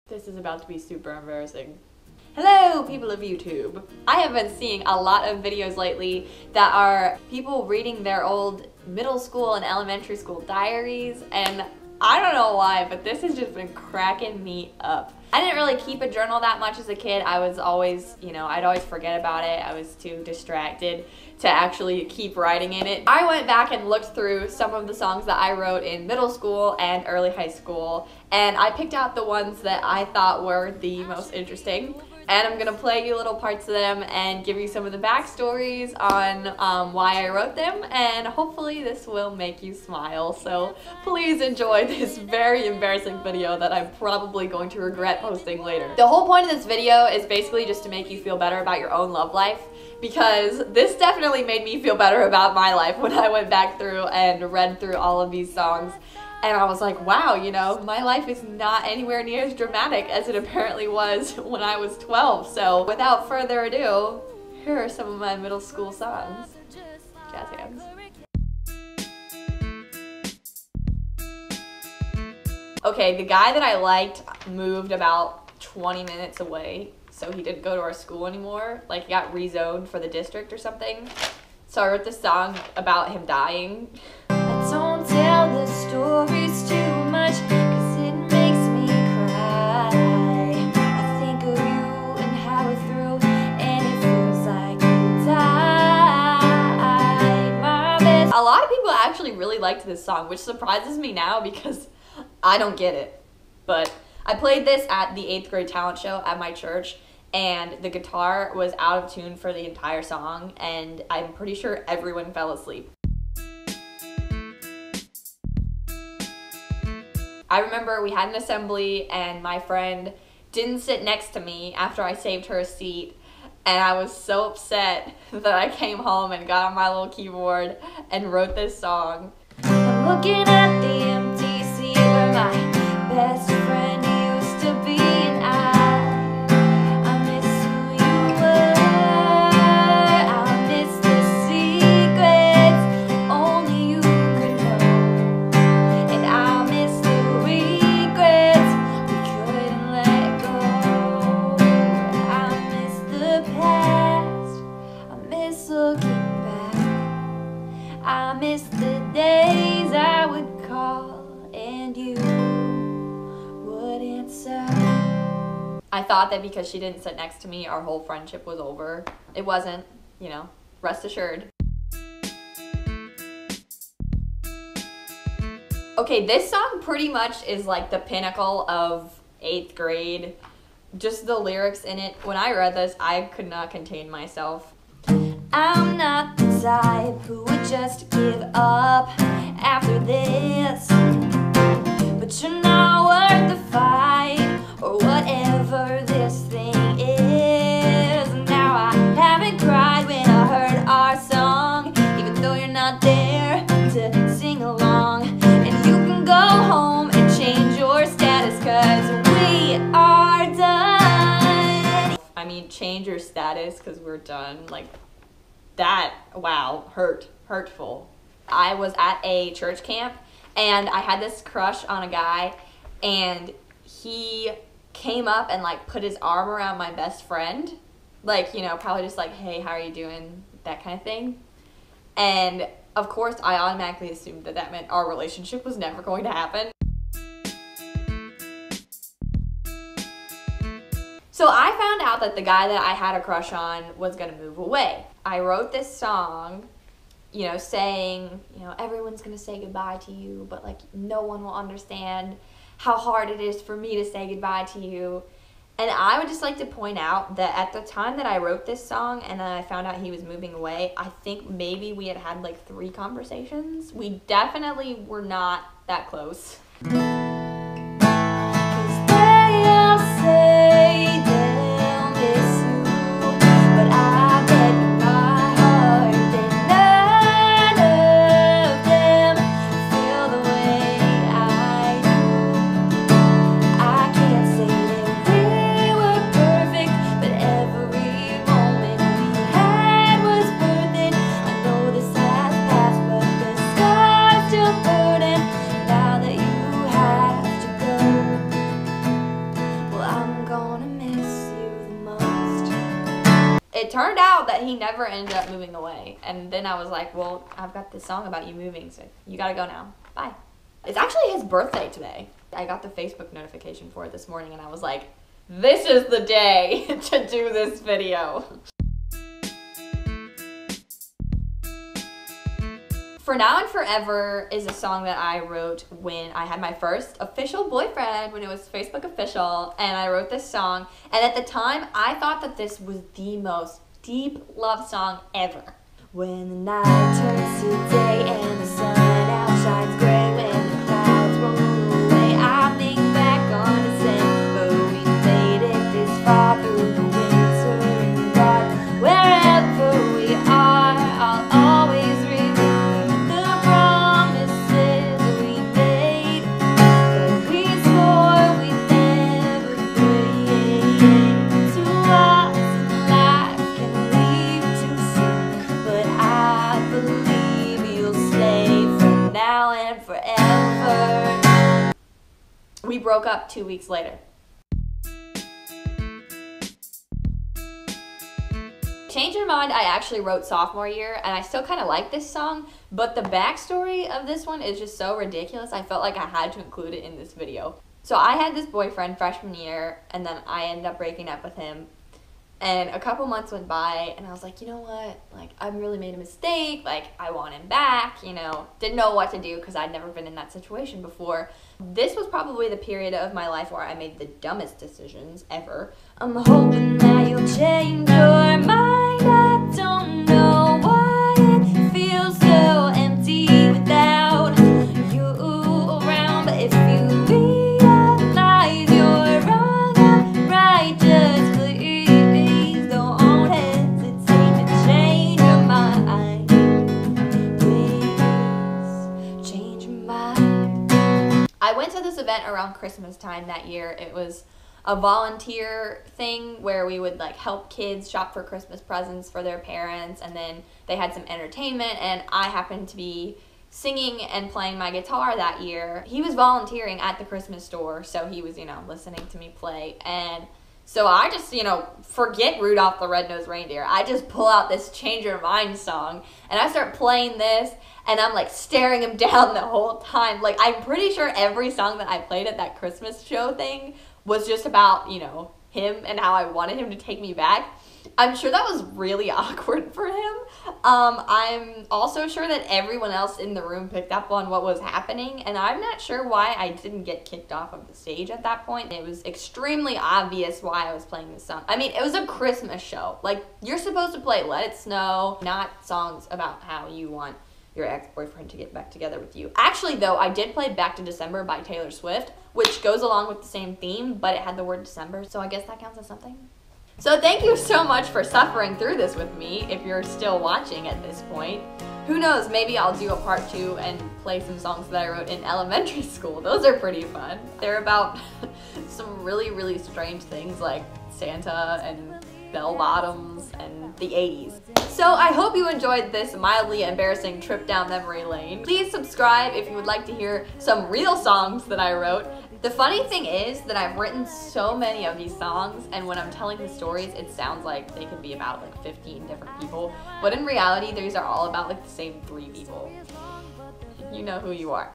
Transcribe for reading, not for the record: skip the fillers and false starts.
This is about to be super embarrassing. Hello, people of YouTube. I have been seeing a lot of videos lately that are people reading their old middle school and elementary school diaries, and I don't know why, but this has just been cracking me up. I didn't really keep a journal that much as a kid. I was always, I'd always forget about it. I was too distracted to actually keep writing in it. I went back and looked through some of the songs that I wrote in middle school and early high school, and I picked out the ones that I thought were the most interesting. And I'm gonna play you little parts of them and give you some of the backstories on why I wrote them, and hopefully this will make you smile. So please enjoy this very embarrassing video that I'm probably going to regret posting later. The whole point of this video is basically just to make you feel better about your own love life, because this definitely made me feel better about my life when I went back through and read through all of these songs. And I was like, wow, my life is not anywhere near as dramatic as it apparently was when I was 12. So without further ado, here are some of my middle school songs. Jazz hands. Okay, the guy that I liked moved about 20 minutes away, so he didn't go to our school anymore. Like, he got rezoned for the district or something. So I wrote this song about him dying. Don't tell the stories too much, cause it makes me cry. I think of you and how we're through, and it feels like you died. My best. A lot of people actually really liked this song, which surprises me now because I don't get it. But I played this at the 8th grade talent show at my church, and the guitar was out of tune for the entire song, and I'm pretty sure everyone fell asleep. I remember we had an assembly and my friend didn't sit next to me after I saved her a seat, and I was so upset that I came home and got on my little keyboard and wrote this song. I'm looking at the empty seat where my best friend used to be, and I miss who you were. I miss the secrets only you could know, and I miss the regrets we couldn't let go. I miss the past, I miss looking back, I miss the days I would call and you would answer. I thought that because she didn't sit next to me, our whole friendship was over. It wasn't, rest assured. Okay, this song pretty much is like the pinnacle of 8th grade. Just the lyrics in it. When I read this, I could not contain myself. I'm not the type who would just give up after this, but you're not worth the fight or whatever this thing is. Now I haven't cried when I heard our song, even though you're not there to sing along. And you can go home and change your status, cause we are done. I mean, change your status because we're done. Like, that, wow, hurtful. I was at a church camp and I had this crush on a guy, and he came up and like put his arm around my best friend. Like, probably just like, hey, how are you doing? That kind of thing. And of course, I automatically assumed that that meant our relationship was never going to happen. So I found out that the guy that I had a crush on was gonna move away. I wrote this song, saying, everyone's gonna say goodbye to you, but like no one will understand how hard it is for me to say goodbye to you. And I would just like to point out that at the time that I wrote this song and then I found out he was moving away, I think maybe we had like 3 conversations. We definitely were not that close. Cause they all say they'll miss you, but I bet in my heart that none of them feel the way I do. I can't say that we were perfect, but every moment we had was worth it. I know this has passed, but the scars still burning now that you have it turned out that he never ended up moving away. And then I was like, well, I've got this song about you moving, so you gotta go now. Bye. It's actually his birthday today. I got the Facebook notification for it this morning and I was like, this is the day to do this video. For Now and Forever is a song that I wrote when I had my first official boyfriend, when it was Facebook official, and I wrote this song. And at the time, I thought that this was the most deep love song ever. When the night turns to day and the sun outshines gray, when the clouds roll away, I think back on December. We made it this far through the winter and the dark. Wherever we are, I'll always remember the promises we made, that we swore we'd never break. To us in life can leave too soon, but I believe you'll stay for now and forever. We broke up 2 weeks later. Change Your Mind I actually wrote sophomore year, and I still kind of like this song, but the backstory of this one is just so ridiculous, I felt like I had to include it in this video. So I had this boyfriend freshman year, and then I ended up breaking up with him. And a couple months went by, and I was like, you know what, like, I really made a mistake, like, I want him back, you know, didn't know what to do because I'd never been in that situation before. This was probably the period of my life where I made the dumbest decisions ever. I'm hoping that you'll change your mind, I don't know why it feels so empty without you around, but if you realize you're wrong, I'm right, just please. I went to this event around Christmas time that year. It was a volunteer thing where we would like help kids shop for Christmas presents for their parents, and then they had some entertainment, and I happened to be singing and playing my guitar that year. He was volunteering at the Christmas store, so he was, you know, listening to me play, and so I just, you know, forget Rudolph the Red-Nosed Reindeer. I just pull out this Change Your Mind song, and I start playing this, and I'm like staring him down the whole time. Like, I'm pretty sure every song that I played at that Christmas show thing was just about, you know, him and how I wanted him to take me back. I'm sure that was really awkward for him. I'm also sure that everyone else in the room picked up on what was happening, and I'm not sure why I didn't get kicked off of the stage at that point. It was extremely obvious why I was playing this song. I mean, it was a Christmas show. Like, you're supposed to play Let It Snow, not songs about how you want your ex-boyfriend to get back together with you. Actually, though, I did play Back to December by Taylor Swift, which goes along with the same theme, but it had the word December, so I guess that counts as something. So thank you so much for suffering through this with me, if you're still watching at this point. Who knows, maybe I'll do a part 2 and play some songs that I wrote in elementary school. Those are pretty fun. They're about some really, really strange things like Santa and bell bottoms and the 80s. So I hope you enjoyed this mildly embarrassing trip down memory lane. Please subscribe if you would like to hear some real songs that I wrote. The funny thing is that I've written so many of these songs, and when I'm telling the stories, it sounds like they could be about like 15 different people, but in reality, these are all about like the same 3 people. You know who you are.